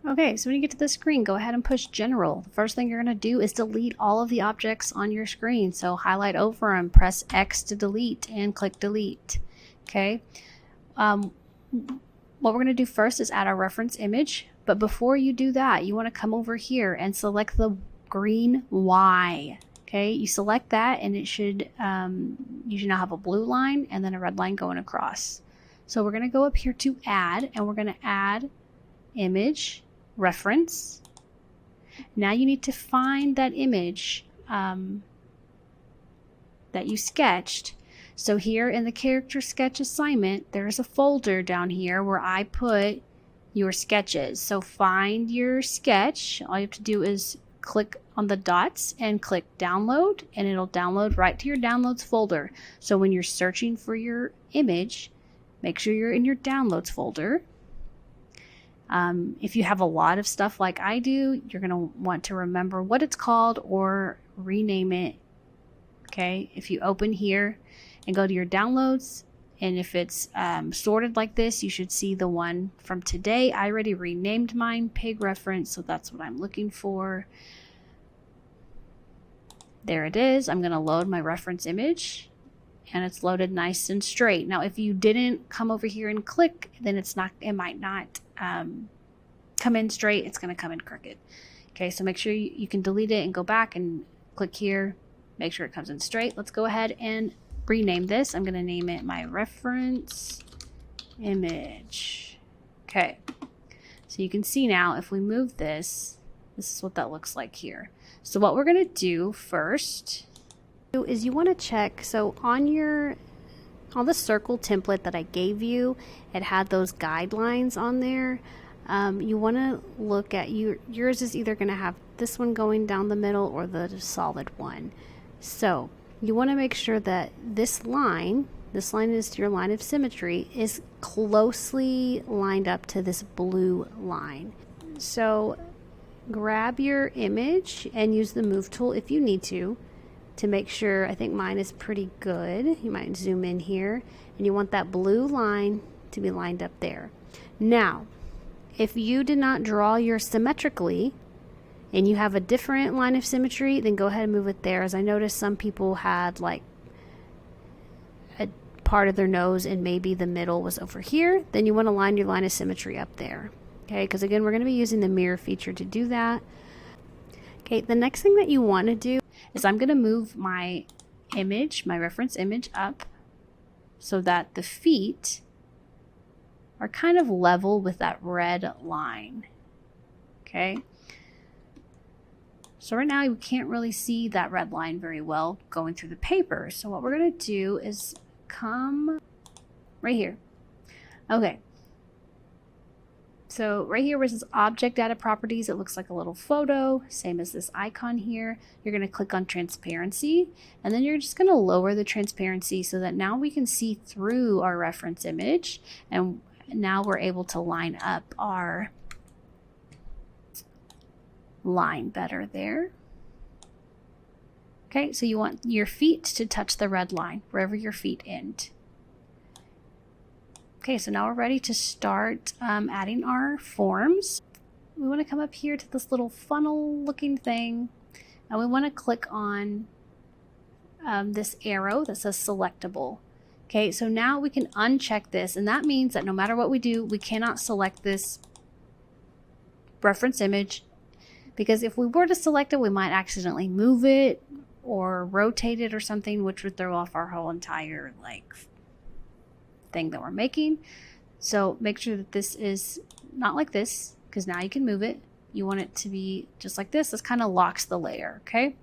Okay, so when you get to the screen, go ahead and push General. The first thing you're going to do is delete all of the objects on your screen. So highlight over them, press X to delete, and click Delete. Okay. What we're going to do first is add our reference image. But before you do that, you want to come over here and select the green Y. Okay, you select that, and it should you should now have a blue line and then a red line going across. So we're going to go up here to Add, and we're going to add Image, Reference. Now you need to find that image that you sketched. So here in the character sketch assignment, there's a folder down here where I put your sketches. So find your sketch. All you have to do is click on the dots and click download, and it'll download right to your downloads folder. So when you're searching for your image, make sure you're in your downloads folder. If you have a lot of stuff like I do, you're going to want to remember what it's called or rename it. Okay, if you open here and go to your downloads, and if it's sorted like this, you should see the one from today. I already renamed mine Pig Reference, so that's what I'm looking for. There it is. I'm going to load my reference image, and it's loaded nice and straight. Now, if you didn't come over here and click, then it might not come in straight. It's going to come in crooked. Okay, so make sure you can delete it and go back and click here. Make sure it comes in straight. Let's go ahead and rename this. I'm going to name it my reference image. Okay, so you can see now if we move this, this is what that looks like here. So what we're going to do first is you want to check, so on the circle template that I gave you, it had those guidelines on there. You want to look at yours is either going to have this one going down the middle or the solid one. So you want to make sure that this line is your line of symmetry, is closely lined up to this blue line. So grab your image and use the move tool if you need to make sure. I think mine is pretty good. You might zoom in here, and you want that blue line to be lined up there. Now, if you did not draw yours symmetrically and you have a different line of symmetry, then go ahead and move it there. As I noticed, some people had like a part of their nose and maybe the middle was over here, then you want to line your line of symmetry up there. Okay, because again, we're going to be using the mirror feature to do that. Okay, the next thing that you want to do is I'm going to move my image, my reference image, up so that the feet are kind of level with that red line. Okay, so right now we can't really see that red line very well going through the paper. So what we're going to do is come right here. Okay. So right here where it says Object Data Properties, it looks like a little photo, same as this icon here. You're going to click on Transparency, and then you're just going to lower the transparency so that now we can see through our reference image, and now we're able to line up our line better there. Okay, so you want your feet to touch the red line wherever your feet end. Okay, so now we're ready to start adding our forms. We want to come up here to this little funnel looking thing, and we want to click on this arrow that says selectable. Okay, so now we can uncheck this, and that means that no matter what we do, we cannot select this reference image, because if we were to select it, we might accidentally move it or rotate it or something, which would throw off our whole entire thing that we're making. So make sure that this is not like this, because now you can move it. You want it to be just like this. This kind of locks the layer. Okay,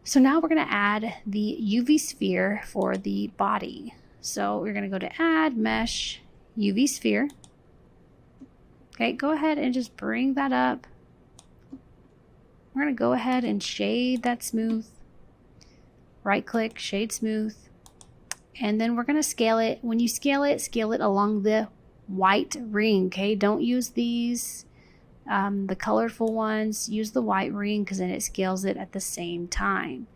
so now we're going to add the UV sphere for the body. So we're going to go to Add, Mesh, UV sphere. Okay, go ahead and just bring that up. We're going to go ahead and shade that smooth. Right click, shade smooth. And then we're going to scale it. When you scale it along the white ring. Okay, don't use these, the colorful ones. Use the white ring, because then it scales it at the same time.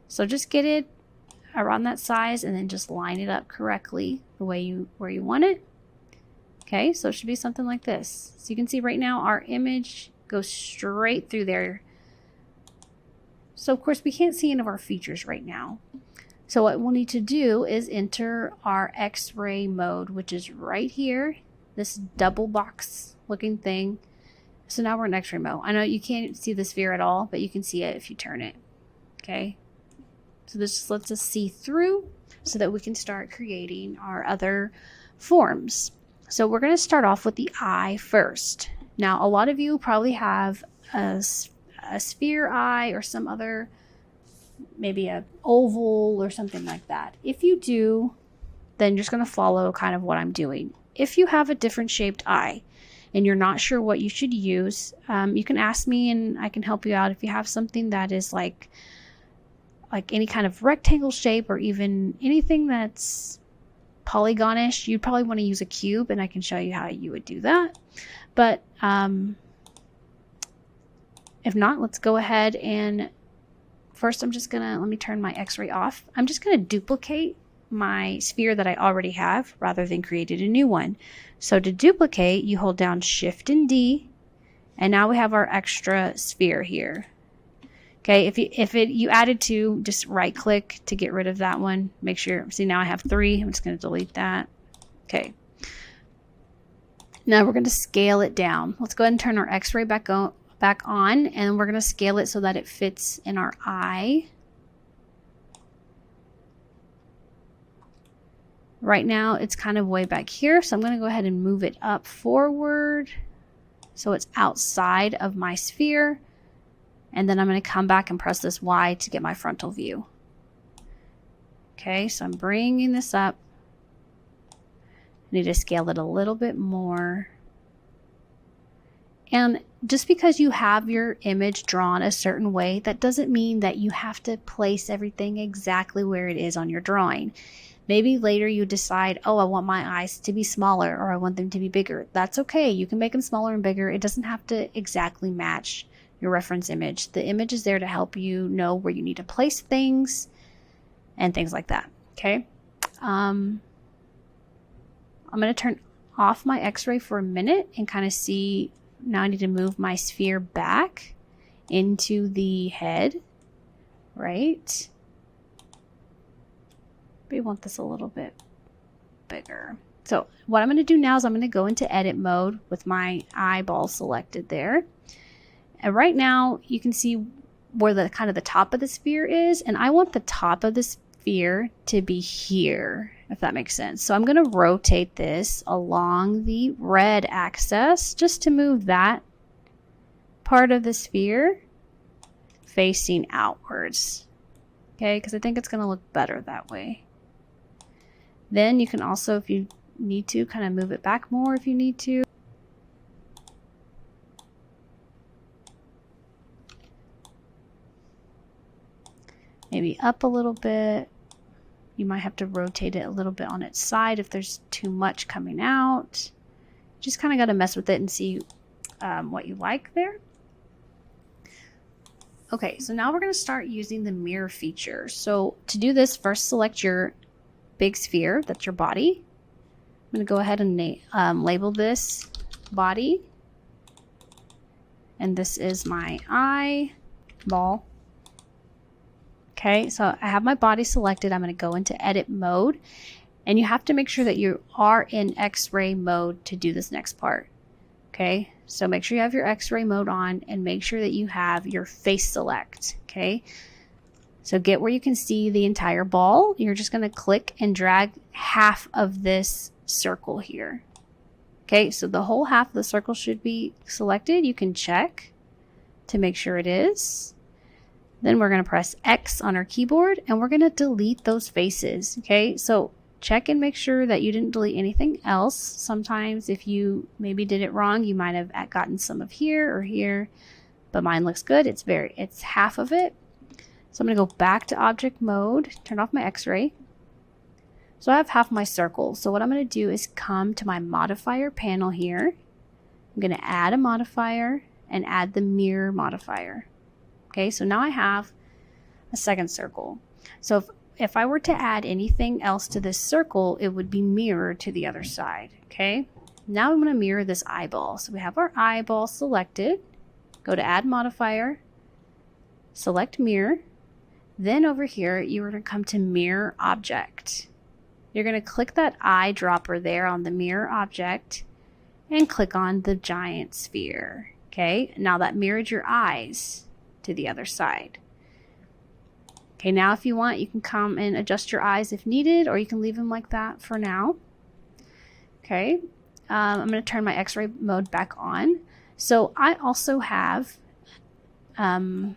So just get it around that size and then just line it up correctly the way where you want it. Okay, so it should be something like this. So you can see right now our image goes straight through there. So of course we can't see any of our features right now. So what we'll need to do is enter our X-ray mode, which is right here, this double box looking thing. So now we're in X-ray mode. I know you can't see the sphere at all, but you can see it if you turn it. Okay, so this just lets us see through so that we can start creating our other forms. So we're going to start off with the eye first. Now, a lot of you probably have a sphere eye or some other, maybe a oval or something like that. If you do, then you're just going to follow kind of what I'm doing. If you have a different shaped eye and you're not sure what you should use, you can ask me and I can help you out. If you have something that is like any kind of rectangle shape or even anything that's polygonish, you'd probably want to use a cube, and I can show you how you would do that. But if not, let's go ahead and first I'm just gonna, let me turn my X-ray off. I'm just gonna duplicate my sphere that I already have rather than creating a new one. So to duplicate, you hold down Shift and D, and now we have our extra sphere here. Okay, if you added two, just right click to get rid of that one. Make sure, see now I have 3. I'm just going to delete that. Okay. Now we're going to scale it down. Let's go ahead and turn our X-ray back on, and we're going to scale it so that it fits in our eye. Right now it's kind of way back here, so I'm going to go ahead and move it up forward so it's outside of my sphere. And then I'm going to come back and press this Y to get my frontal view. Okay, so I'm bringing this up. I need to scale it a little bit more. And just because you have your image drawn a certain way, that doesn't mean that you have to place everything exactly where it is on your drawing. Maybe later you decide, oh, I want my eyes to be smaller or I want them to be bigger. That's okay. You can make them smaller and bigger. It doesn't have to exactly match your reference image. The image is there to help you know where you need to place things and things like that. Okay. I'm going to turn off my X-ray for a minute and kind of see. Now I need to move my sphere back into the head, right? We want this a little bit bigger. So what I'm going to do now is I'm going to go into edit mode with my eyeball selected there. And right now you can see where the kind of the top of the sphere is, and I want the top of the sphere to be here, if that makes sense. So I'm going to rotate this along the red axis just to move that part of the sphere facing outwards. Okay, because I think it's going to look better that way. Then you can also, if you need to, kind of move it back more if you need to. Maybe up a little bit. You might have to rotate it a little bit on its side if there's too much coming out. Just kind of got to mess with it and see what you like there. Okay, so now we're going to start using the mirror feature. So to do this, first select your big sphere, that's your body. I'm going to go ahead and label this body. And this is my eyeball. Okay, so I have my body selected. I'm going to go into edit mode, and you have to make sure that you are in X-ray mode to do this next part. Okay, so make sure you have your X-ray mode on and make sure that you have your face select. Okay, so get where you can see the entire ball. You're just going to click and drag half of this circle here. Okay, so the whole half of the circle should be selected. You can check to make sure it is. Then we're going to press X on our keyboard and we're going to delete those faces. Okay, so check and make sure that you didn't delete anything else. Sometimes if you maybe did it wrong, you might have gotten some of here or here, but mine looks good. It's half of it. So I'm going to go back to object mode, turn off my X-ray. So I have half my circle. So what I'm going to do is come to my modifier panel here. I'm going to add a modifier and add the mirror modifier. Okay, so now I have a second circle. So if I were to add anything else to this circle, it would be mirrored to the other side. Okay, Now I'm going to mirror this eyeball. So we have our eyeball selected. Go to add modifier, select mirror. Then over here, you're going to come to mirror object. You're going to click that eyedropper there on the mirror object and click on the giant sphere. Okay, now that mirrored your eyes to the other side. Okay, now if you want, you can come and adjust your eyes if needed, or you can leave them like that for now. Okay, I'm going to turn my X-ray mode back on. So I also have the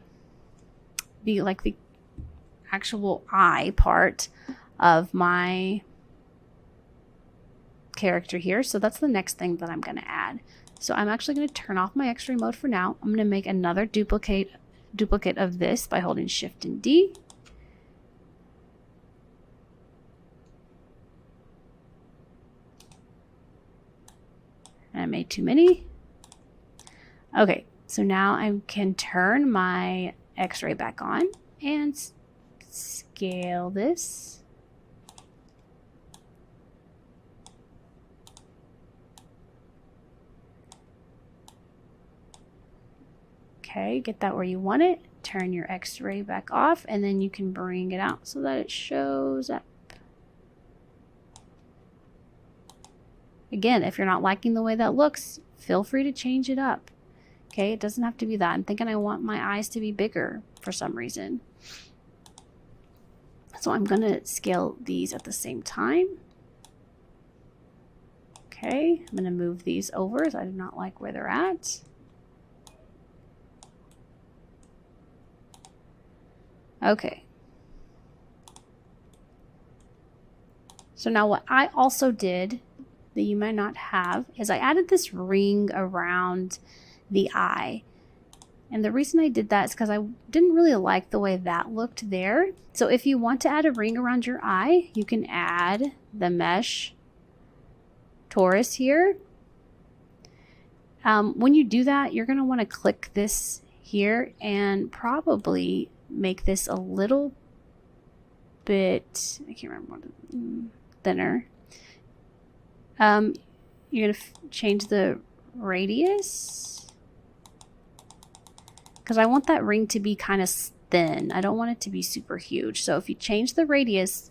actual eye part of my character here. So that's the next thing that I'm going to add. So I'm actually going to turn off my X-ray mode for now. I'm going to make another duplicate of this by holding Shift and D. And I made too many. Okay, so now I can turn my X-ray back on and scale this. Okay, get that where you want it. Turn your X-ray back off, and then you can bring it out so that it shows up. Again, if you're not liking the way that looks, feel free to change it up. Okay, it doesn't have to be that. I'm thinking I want my eyes to be bigger for some reason. So I'm going to scale these at the same time. Okay, I'm going to move these over as I do not like where they're at. Okay. So now what I also did that you might not have is I added this ring around the eye. And the reason I did that is because I didn't really like the way that looked there. So if you want to add a ring around your eye, you can add the mesh torus here. When you do that, you're going to want to click this here and probably make this a little bit, I can't remember what, thinner. You're going to change the radius because I want that ring to be kind of thin. I don't want it to be super huge. So if you change the radius,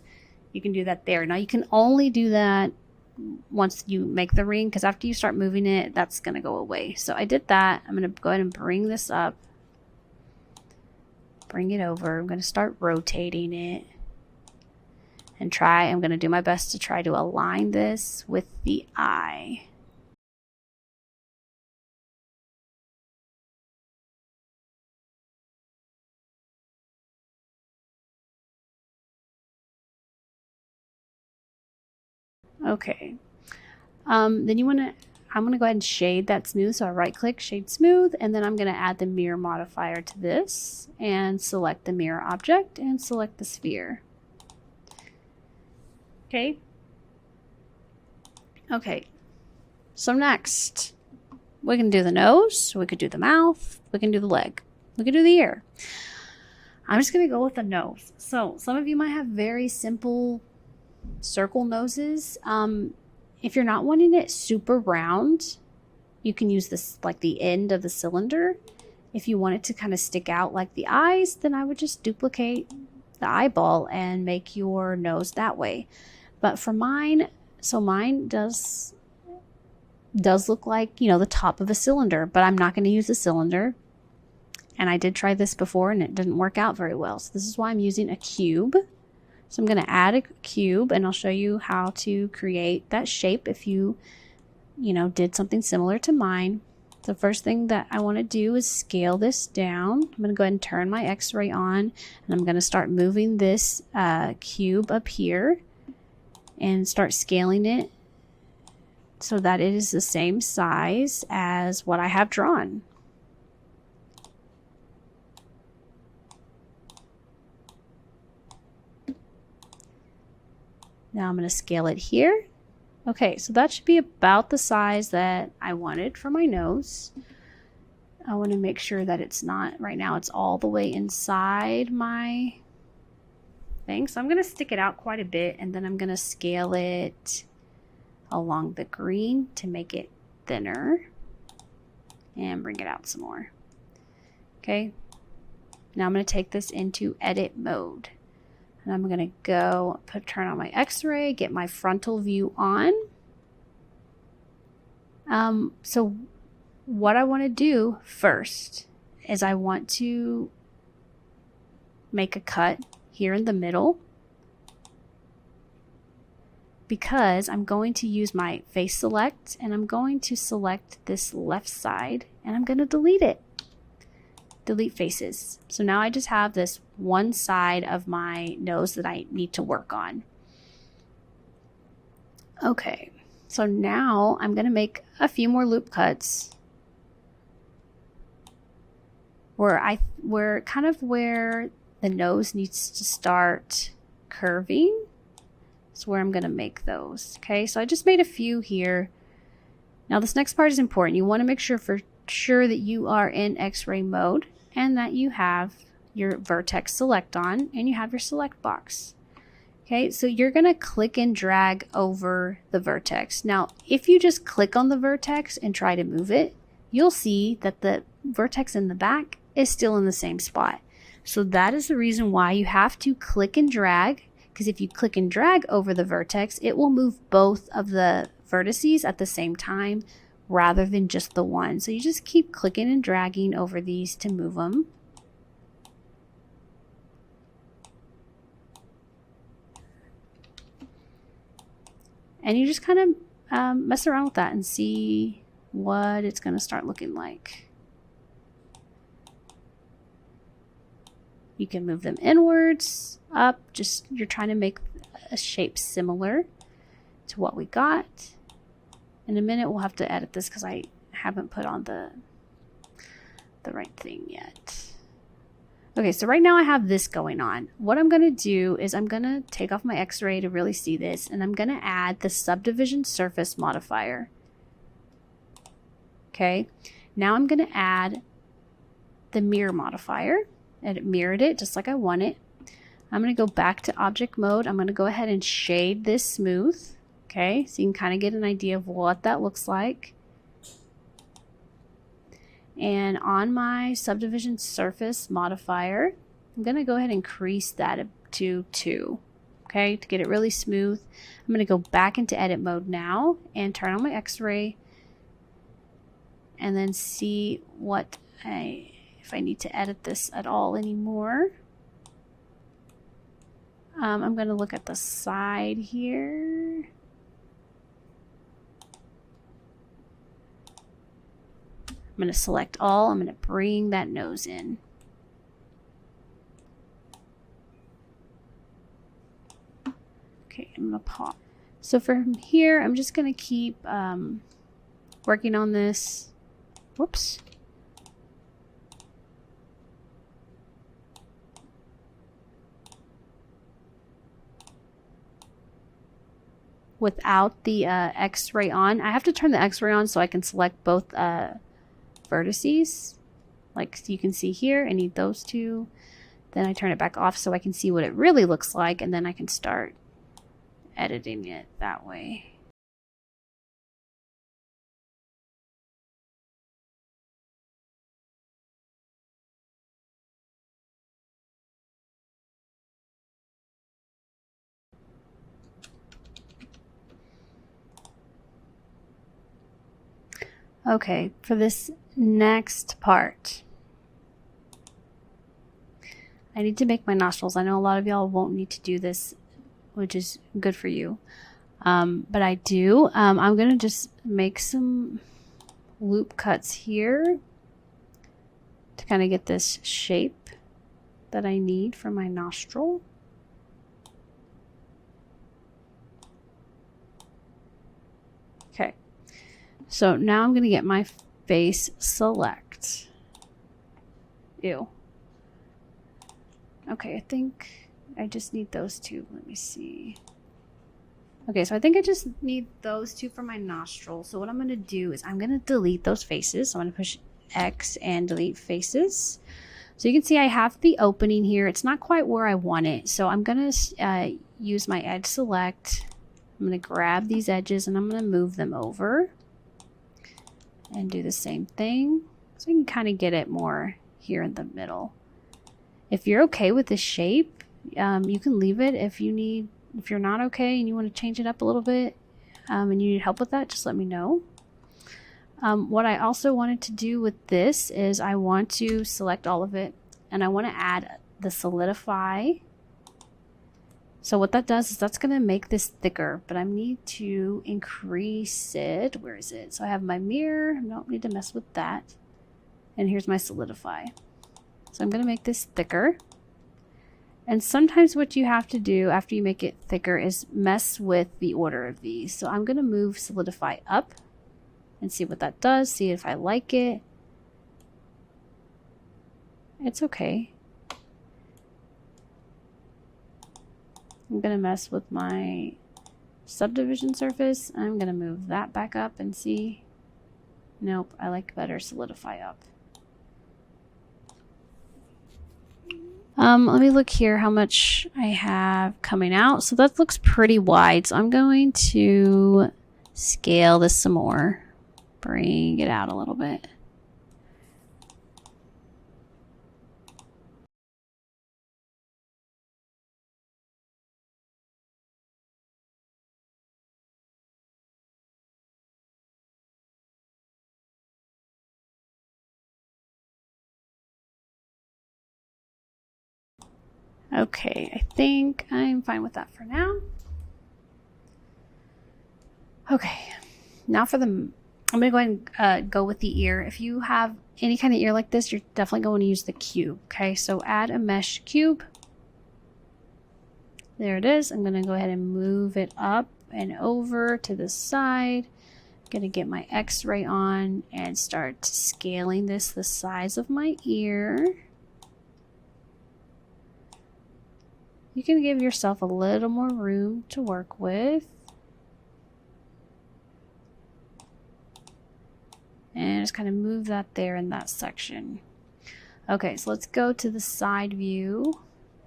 you can do that there. Now you can only do that once you make the ring, because after you start moving it, that's going to go away. So I did that. I'm going to go ahead and bring this up. Bring it over. I'm going to start rotating it and I'm going to do my best to try to align this with the eye. Okay. Then I'm going to go ahead and shade that smooth. So I right click, shade smooth, and then I'm going to add the mirror modifier to this and select the mirror object and select the sphere. Okay. Okay. So next, we can do the nose, we could do the mouth, we can do the leg, we could do the ear. I'm just going to go with the nose. So some of you might have very simple circle noses. If you're not wanting it super round, you can use this like the end of the cylinder. If you want it to kind of stick out like the eyes, then I would just duplicate the eyeball and make your nose that way. But for mine, so mine does look like, you know, the top of a cylinder, but I'm not going to use a cylinder. And I did try this before and it didn't work out very well. So this is why I'm using a cube. So I'm going to add a cube and I'll show you how to create that shape if you did something similar to mine. The first thing that I want to do is scale this down. I'm going to go ahead and turn my X-ray on and I'm going to start moving this cube up here and start scaling it so that it is the same size as what I have drawn. Now I'm going to scale it here. Okay, so that should be about the size that I wanted for my nose. I want to make sure that it's not, right now it's all the way inside my thing. So I'm going to stick it out quite a bit and then I'm going to scale it along the green to make it thinner and bring it out some more. Okay, now I'm going to take this into edit mode, and I'm going to go turn on my X-ray, get my frontal view on. So what I want to do first is I want to make a cut here in the middle, because I'm going to use my face select, and I'm going to select this left side, and I'm going to delete it. Delete faces. So now I just have this one side of my nose that I need to work on. Okay, so now I'm going to make a few more loop cuts where kind of where the nose needs to start curving. That's where I'm going to make those. Okay, so I just made a few here. Now this next part is important. You want to make sure for sure that you are in X-ray mode and that you have your vertex select on and you have your select box. Okay, so you're going to click and drag over the vertex. Now, if you just click on the vertex and try to move it, you'll see that the vertex in the back is still in the same spot. So that is the reason why you have to click and drag, because if you click and drag over the vertex, it will move both of the vertices at the same time rather than just the one. So you just keep clicking and dragging over these to move them. And you just kind of mess around with that and see what it's going to start looking like. You can move them inwards, up, just you're trying to make a shape similar to what we got. In a minute we'll have to edit this because I haven't put on the right thing yet. Okay, so right now I have this going on. What I'm going to do is I'm going to take off my X-ray to really see this, and I'm going to add the subdivision surface modifier. Okay, now I'm going to add the mirror modifier, and it mirrored it just like I want it. I'm going to go back to object mode. I'm going to go ahead and shade this smooth. Okay, so you can kind of get an idea of what that looks like. And on my subdivision surface modifier, I'm going to go ahead and increase that to 2. Okay, to get it really smooth. I'm going to go back into edit mode now and turn on my X-ray and then see what if I need to edit this at all anymore. I'm going to look at the side here. I'm going to select all. I'm going to bring that nose in. Okay, I'm going to pause. So from here, I'm just going to keep working on this. Whoops. Without the X-ray on. I have to turn the X-ray on so I can select both vertices. Like you can see here, I need those two. Then I turn it back off so I can see what it really looks like, and then I can start editing it that way. Okay, for this next part, I need to make my nostrils. I know a lot of y'all won't need to do this, which is good for you. But I do. I'm going to just make some loop cuts here to kind of get this shape that I need for my nostril. Okay. So now I'm going to get my face select. Ew. Okay, I think I just need those two. Let me see. Okay, so I think I just need those two for my nostril. So what I'm going to do is I'm going to delete those faces. So I'm going to push X and delete faces. So you can see I have the opening here. It's not quite where I want it. So I'm going to use my edge select. I'm going to grab these edges and I'm going to move them over and do the same thing. So you can kind of get it more here in the middle. If you're okay with this shape, you can leave it. If you're not okay and you want to change it up a little bit and you need help with that, just let me know. What I also wanted to do with this is I want to select all of it and I want to add the solidify. So what that does is that's going to make this thicker, but I need to increase it. Where is it? So I have my mirror. I don't need to mess with that. And here's my solidify. So I'm going to make this thicker. And sometimes what you have to do after you make it thicker is mess with the order of these. So I'm going to move solidify up and see what that does. See if I like it. It's okay. I'm going to mess with my subdivision surface. I'm going to move that back up and see. Nope, I like better solidify up. Let me look here how much I have coming out. So that looks pretty wide. So I'm going to scale this some more. Bring it out a little bit. Okay, I think I'm fine with that for now. Okay, now for the, I'm going to go ahead and go with the ear. If you have any kind of ear like this, you're definitely going to use the cube. Okay, so add a mesh cube. There it is. I'm going to go ahead and move it up and over to the side. I'm going to get my X-ray on and start scaling this the size of my ear. You can give yourself a little more room to work with. And just kind of move that there in that section. Okay, so let's go to the side view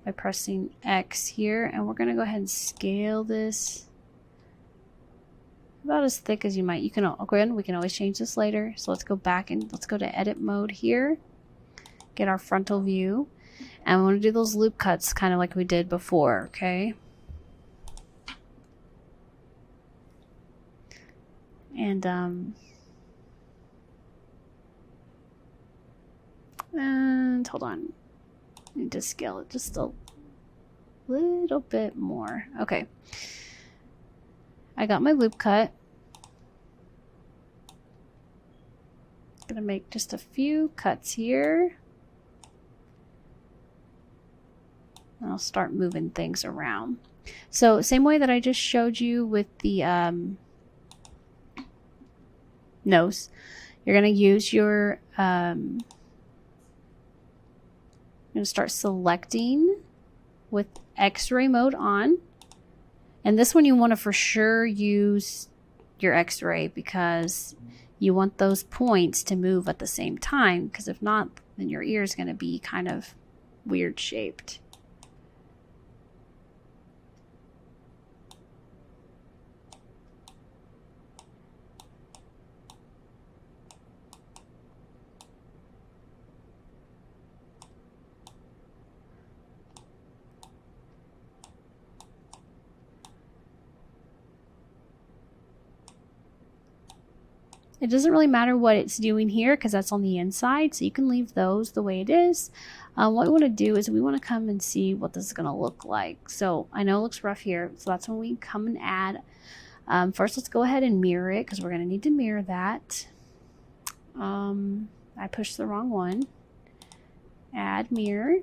by pressing X here. And we're going to go ahead and scale this about as thick as you might. You can, again, we can always change this later. So let's go back and let's go to edit mode here. Get our frontal view. And we want to do those loop cuts kind of like we did before, okay? And hold on. I need to scale it just a little bit more. Okay. I got my loop cut. Gonna make just a few cuts here. I'll start moving things around. So same way that I just showed you with the nose, you're going to use your, I'm going to start selecting with X-ray mode on. And this one you want to for sure use your X-ray because you want those points to move at the same time, because if not, then your ear is going to be kind of weird shaped. It doesn't really matter what it's doing here because that's on the inside, so you can leave those the way it is. What we want to do is we want to come and see what this is going to look like. So I know it looks rough here, so that's when we come and add. First, let's go ahead and mirror it because we're going to need to mirror that. I pushed the wrong one. Add mirror.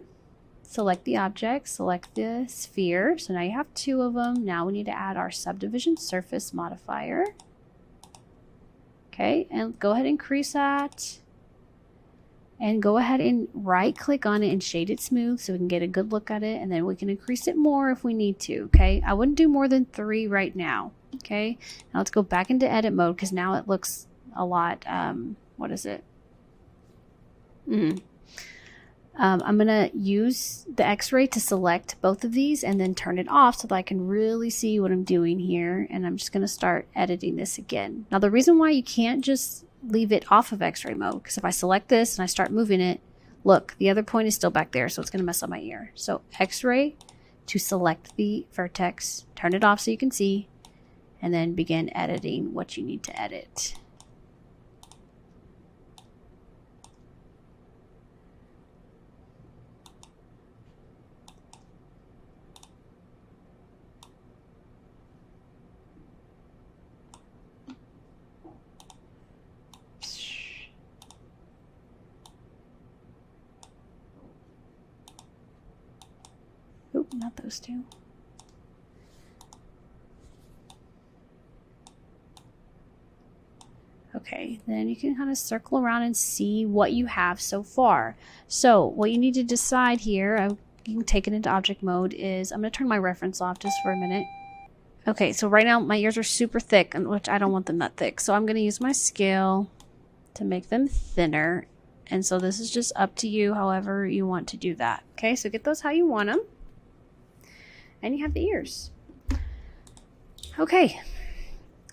Select the object, select the sphere. So now you have two of them. Now we need to add our subdivision surface modifier. Okay, and go ahead and increase that. And go ahead and right click on it and shade it smooth so we can get a good look at it. And then we can increase it more if we need to, okay? I wouldn't do more than 3 right now, okay? Now let's go back into edit mode because now it looks a lot, what is it? I'm going to use the X-ray to select both of these and then turn it off so that I can really see what I'm doing here. And I'm just going to start editing this again. Now, the reason why you can't just leave it off of X-ray mode, because if I select this and I start moving it, look, the other point is still back there, so it's going to mess up my ear. So X-ray to select the vertex, turn it off so you can see, and then begin editing what you need to edit. Oop, not those two. Okay, then you can kind of circle around and see what you have so far. So what you need to decide here, you can take it into object mode, is I'm going to turn my reference off just for a minute. Okay, so right now my ears are super thick, which I don't want them that thick. So I'm going to use my scale to make them thinner. And so this is just up to you, however you want to do that. Okay, so get those how you want them. And you have the ears. Okay.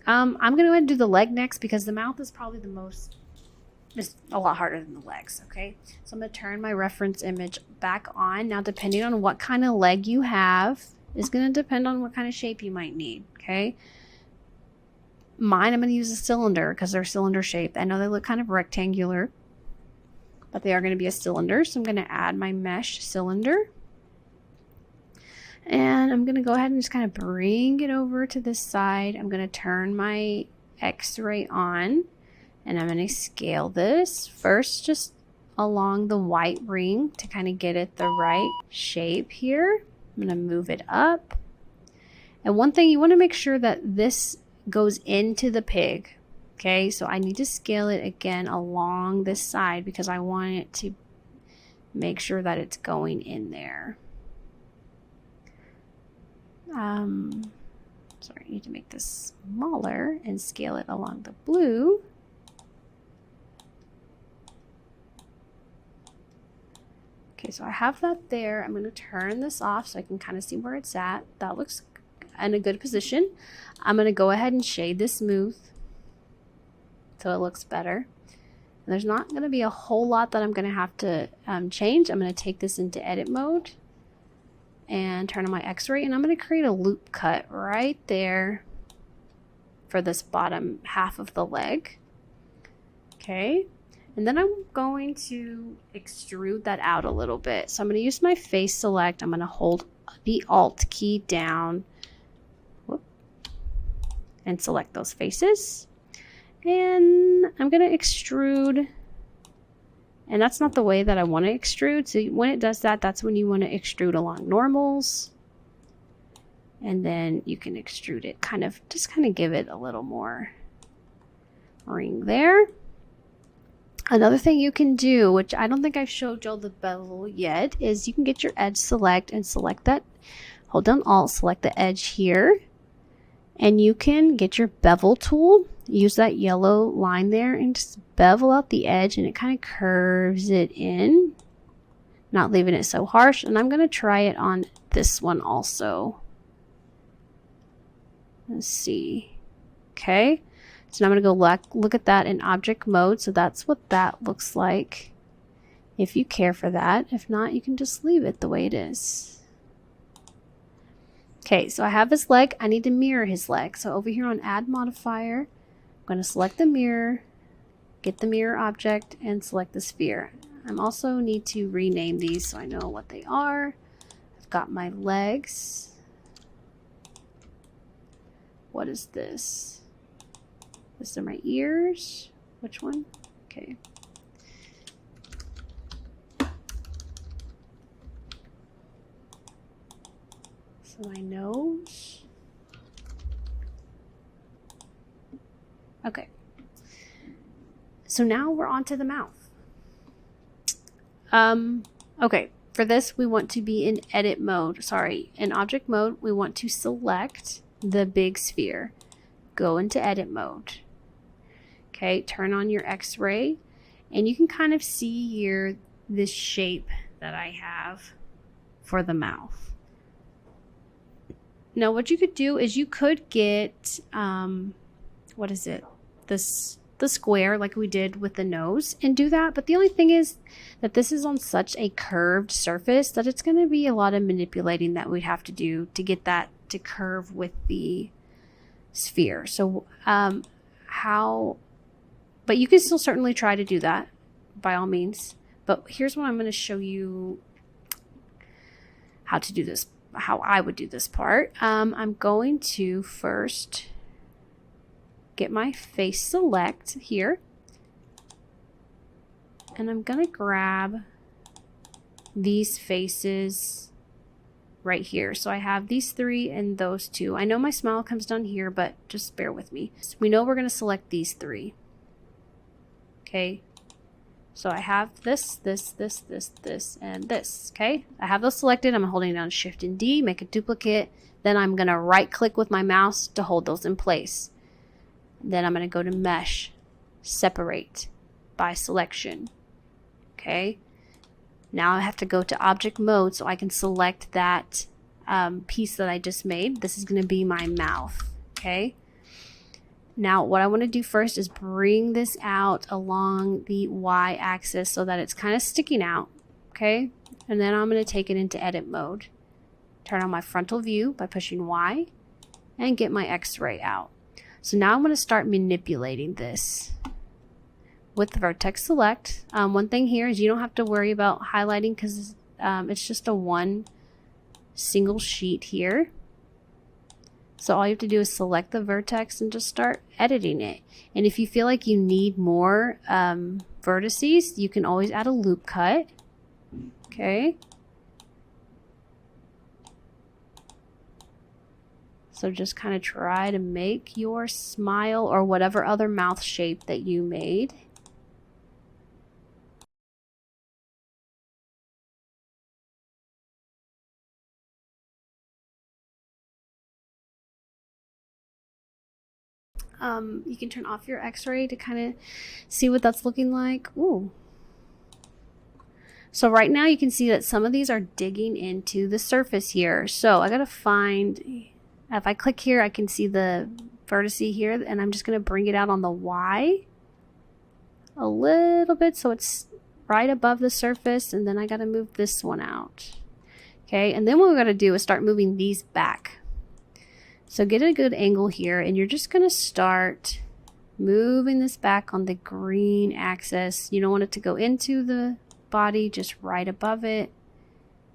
I'm going to go ahead and do the leg next because the mouth is probably it's a lot harder than the legs, okay? So I'm going to turn my reference image back on. Now, depending on what kind of leg you have, is going to depend on what kind of shape you might need, okay? Mine, I'm going to use a cylinder because they're cylinder shaped. I know they look kind of rectangular, but they are going to be a cylinder. So I'm going to add my mesh cylinder. And I'm going to go ahead and just kind of bring it over to this side. I'm going to turn my X-ray on and I'm going to scale this first just along the white ring to kind of get it the right shape here. I'm going to move it up. And one thing, you want to make sure that this goes into the pig. Okay, so I need to scale it again along this side because I want it to make sure that it's going in there. Sorry, I need to make this smaller and scale it along the blue. Okay, so I have that there. I'm going to turn this off so I can kind of see where it's at. That looks in a good position. I'm going to go ahead and shade this smooth so it looks better. And there's not going to be a whole lot that I'm going to have to change. I'm going to take this into edit mode and turn on my X-ray, and I'm going to create a loop cut right there for this bottom half of the leg. Okay, and then I'm going to extrude that out a little bit. So I'm going to use my face select. I'm going to hold the Alt key down and select those faces. And I'm going to extrude. And that's not the way that I want to extrude. So when it does that, that's when you want to extrude along normals. And then you can extrude it, just kind of give it a little more ring there. Another thing you can do, which I don't think I've showed y'all the bevel yet, is you can get your edge select and select that. Hold down Alt, select the edge here. And you can get your bevel tool, use that yellow line there and just bevel out the edge, and it kind of curves it in, not leaving it so harsh. And I'm going to try it on this one also. Let's see. Okay. So now I'm going to go look at that in object mode. So that's what that looks like if you care for that. If not, you can just leave it the way it is. Okay, so I have his leg. I need to mirror his leg. So over here on Add Modifier, I'm going to select the mirror, get the mirror object, and select the sphere. I also need to rename these so I know what they are. I've got my legs. What is this? These are my ears. Which one? Okay. So my nose. Okay. So now we're on to the mouth. Okay. For this, we want to be in edit mode. Sorry, in object mode, we want to select the big sphere. Go into edit mode. Okay, turn on your X-ray, and you can kind of see here this shape that I have for the mouth. Now what you could do is you could get, what is it? The square like we did with the nose and do that. But the only thing is that this is on such a curved surface that it's going to be a lot of manipulating that we'd have to do to get that to curve with the sphere. So but you can still certainly try to do that by all means. But here's what I'm going to show you how to do this, how I would do this part. I'm going to first get my face select here, and I'm gonna grab these faces right here. So I have these three and those two. I know my smile comes down here, but just bear with me. So we know we're gonna select these three. Okay, so I have this, and this. Okay, I have those selected. I'm holding down Shift and D, make a duplicate. Then I'm gonna right click with my mouse to hold those in place. Then I'm going to go to Mesh, Separate by Selection. Okay. Now I have to go to Object Mode so I can select that piece that I just made. This is going to be my mouth. Okay. Now what I want to do first is bring this out along the Y axis so that it's kind of sticking out. Okay. And then I'm going to take it into Edit Mode. Turn on my frontal view by pushing Y and get my X-ray out. So now I'm going to start manipulating this with the vertex select. One thing here is you don't have to worry about highlighting because it's just a one single sheet here. So all you have to do is select the vertex and just start editing it. And if you feel like you need more vertices, you can always add a loop cut. Okay. So just kind of try to make your smile or whatever other mouth shape that you made. You can turn off your X-ray to kind of see what that's looking like. Ooh. So right now you can see that some of these are digging into the surface here. So I gotta find, if I click here, I can see the vertice here, and I'm just gonna bring it out on the Y a little bit so it's right above the surface, and then I gotta move this one out. Okay, and then what we're gonna do is start moving these back. So get a good angle here, and you're just gonna start moving this back on the green axis. You don't want it to go into the body, just right above it.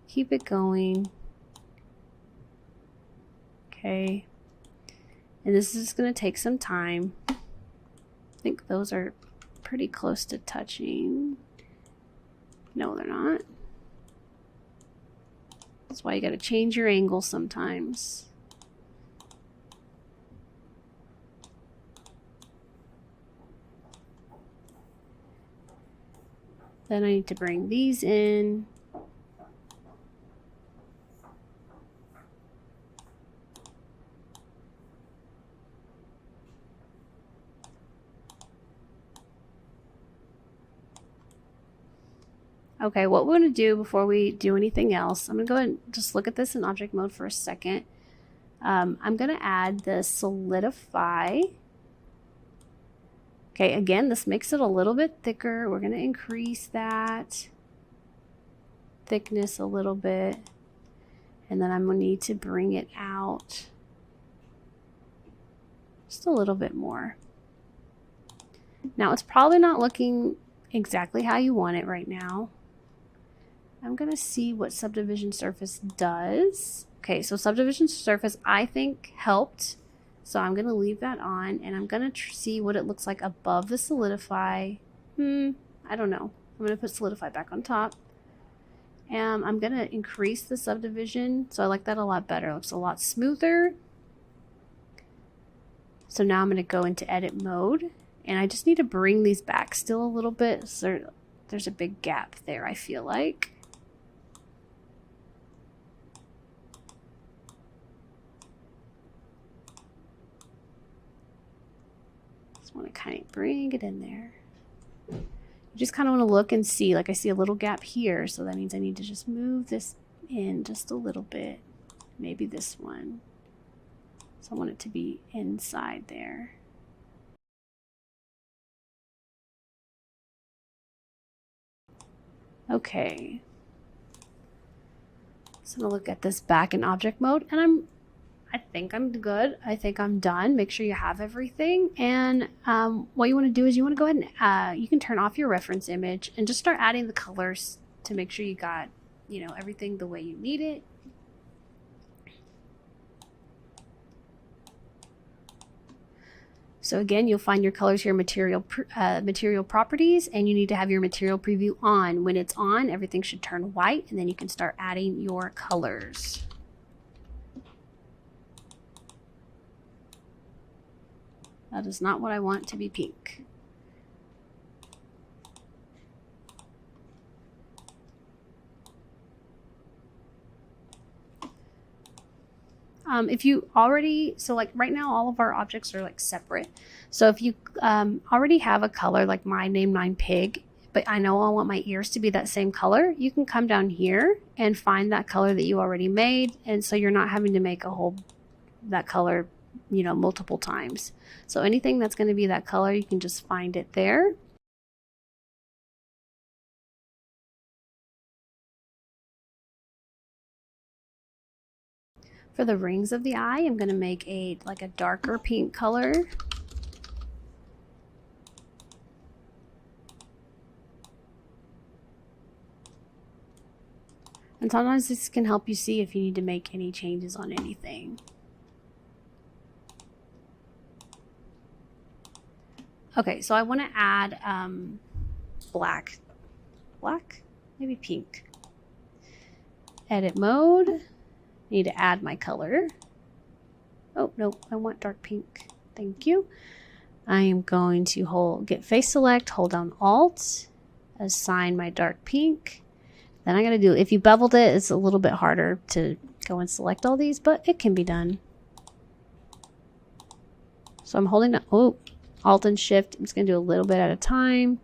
Keep it going. Okay. And this is going to take some time. I think those are pretty close to touching. No, they're not. That's why you got to change your angle sometimes. Then I need to bring these in. Okay, what we're going to do before we do anything else, I'm going to go ahead and just look at this in object mode for a second. I'm going to add the solidify. Okay, again, this makes it a little bit thicker. We're going to increase that thickness a little bit. And then I'm going to need to bring it out just a little bit more. Now, it's probably not looking exactly how you want it right now. I'm going to see what subdivision surface does. Okay, so subdivision surface I think helped. So I'm going to leave that on, and I'm going to see what it looks like above the solidify. I don't know. I'm going to put solidify back on top. And I'm going to increase the subdivision. So I like that a lot better. It looks a lot smoother. So now I'm going to go into edit mode, and I just need to bring these back still a little bit. So there's a big gap there, I feel like. Just want to kind of bring it in there. You just kind of want to look and see. Like I see a little gap here, so that means I need to just move this in just a little bit. Maybe this one. So I want it to be inside there. Okay. So I'm gonna look at this back in object mode, and I think I'm good. I think I'm done. Make sure you have everything. And what you want to do is you want to go ahead and you can turn off your reference image and just start adding the colors to make sure you got, you know, everything the way you need it. So again, you'll find your colors here, material properties, and you need to have your material preview on. When it's on, everything should turn white, and then you can start adding your colors. That is not what I want to be pink. If you already, so like right now all of our objects are like separate. So if you already have a color like my name 9 pig, but I know I want my ears to be that same color, you can come down here and find that color that you already made. And so you're not having to make that color, you know, multiple times. So anything that's going to be that color, you can just find it there. For the rings of the eye, I'm going to make like a darker pink color. And sometimes this can help you see if you need to make any changes on anything. Okay, so I want to add black, maybe pink. Edit mode. Need to add my color. Oh, no, I want dark pink. Thank you. I am going to get face select, hold down Alt, assign my dark pink. Then I'm going to do, if you beveled it, it's a little bit harder to go and select all these, but it can be done. So I'm holding down, Alt and Shift. I'm just going to do a little bit at a time.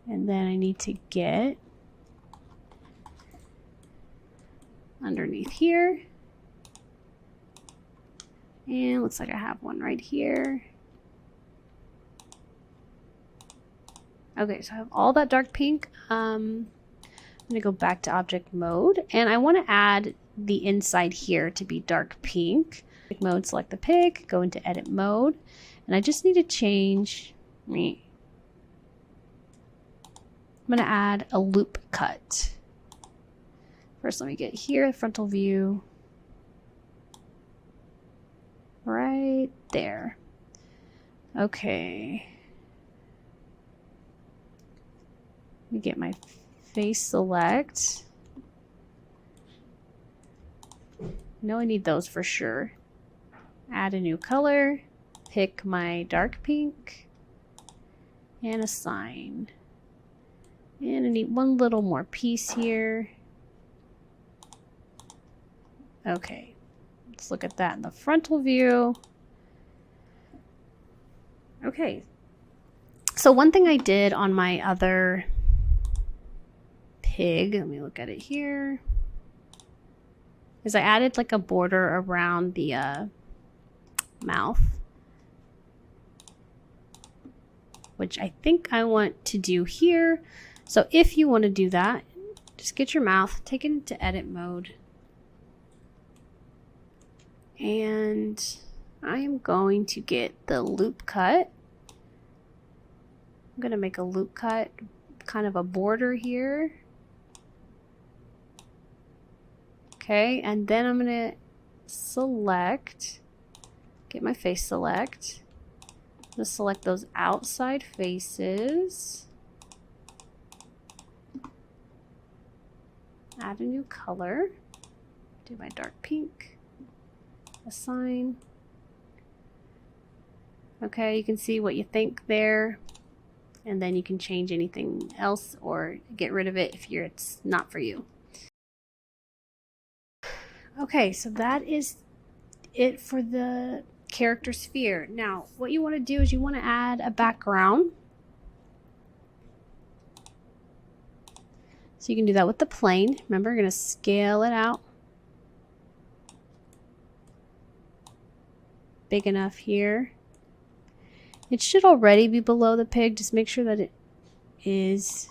And then I need to get underneath here. And looks like I have one right here. Okay, so I have all that dark pink. I'm going to go back to object mode, and I want to add the inside here to be dark pink. Object mode, select the pig, go into edit mode, and I just need to change me. I'm going to add a loop cut. First, let me get here, frontal view. Right there. Okay. Let me get my face select. No, I need those for sure. Add a new color. Pick my dark pink. And assign. And I need one little more piece here. Okay, let's look at that in the frontal view. Okay, so one thing I did on my other pig, let me look at it here, is I added like a border around the mouth, which I think I want to do here. So if you want to do that, just get your mouth, take it into edit mode. And I am going to get the loop cut. I'm going to make a loop cut, kind of a border here. Okay, and then I'm going to select, get my face select. Just select those outside faces. Add a new color. Do my dark pink. Assign. Okay, you can see what you think there, and then you can change anything else or get rid of it if it's not for you. Okay, so that is it for the character sphere. Now, what you want to do is you want to add a background. So you can do that with the plane. Remember, you're going to scale it out. Big enough here. It should already be below the pig. Just make sure that it is.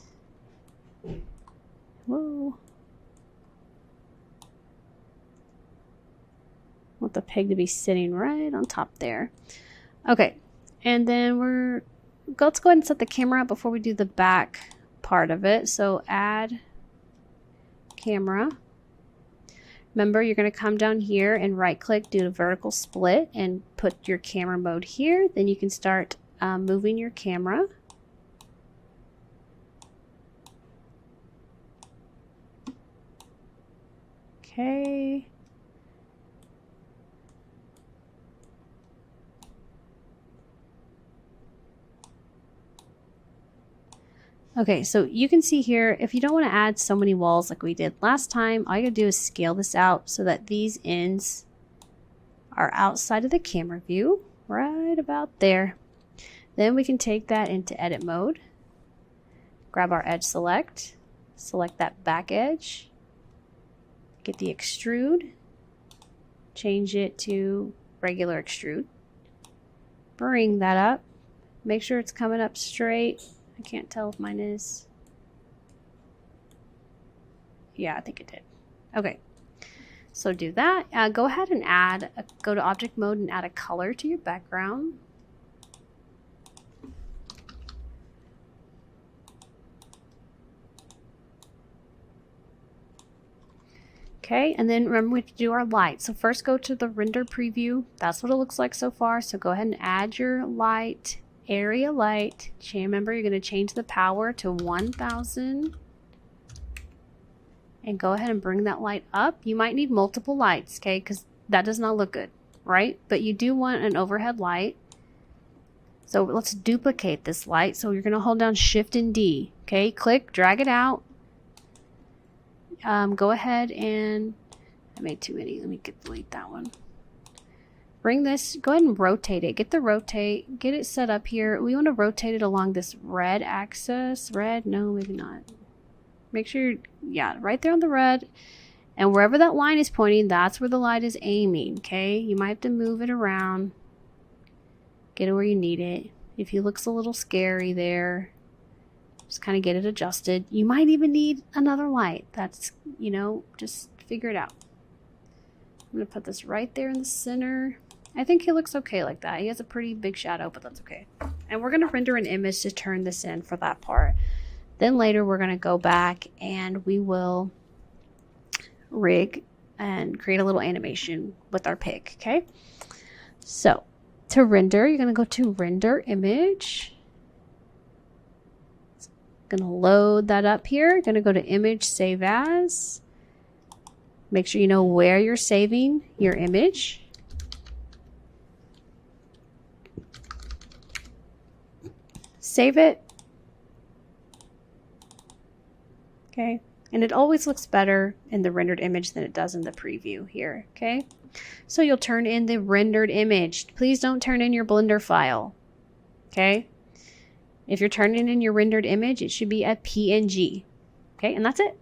Whoa. Want the pig to be sitting right on top there. Okay, and then let's go ahead and set the camera up before we do the back part of it. So add camera. Remember, you're going to come down here and right click, do a vertical split and put your camera mode here. Then you can start moving your camera. Okay. Okay, so you can see here, if you don't want to add so many walls like we did last time, all you gotta do is scale this out so that these ends are outside of the camera view, right about there. Then we can take that into edit mode, grab our edge select that back edge, get the extrude, change it to regular extrude, bring that up, make sure it's coming up straight. I can't tell if mine is. Yeah, I think it did. Okay, so do that. Go ahead and go to object mode and add a color to your background. Okay, and then remember we have to do our light. So first go to the render preview. That's what it looks like so far. So go ahead and add your light. Area light. Remember, you're going to change the power to 1000 and go ahead and bring that light up. You might need multiple lights, okay, because that does not look good, right? But you do want an overhead light. So let's duplicate this light. So you're going to hold down Shift and D, okay? Click, drag it out. Go ahead and I made too many. Let me delete that one. Bring this, go ahead and rotate it. Get it set up here. We want to rotate it along this red axis. Red, no, maybe not. Make sure, yeah, right there on the red. And wherever that line is pointing, that's where the light is aiming, okay? You might have to move it around. Get it where you need it. If it looks a little scary there, just kind of get it adjusted. You might even need another light. That's, just figure it out. I'm going to put this right there in the center. I think he looks okay like that. He has a pretty big shadow, but that's okay. And we're going to render an image to turn this in for that part. Then later we're going to go back and we will rig and create a little animation with our pig, okay? So to render, you're going to go to render image. It's going to load that up here. You're going to go to image, save as. Make sure you know where you're saving your image. Save it. Okay. And it always looks better in the rendered image than it does in the preview here. Okay. So you'll turn in the rendered image. Please don't turn in your Blender file. Okay. If you're turning in your rendered image, it should be a PNG. Okay. And that's it.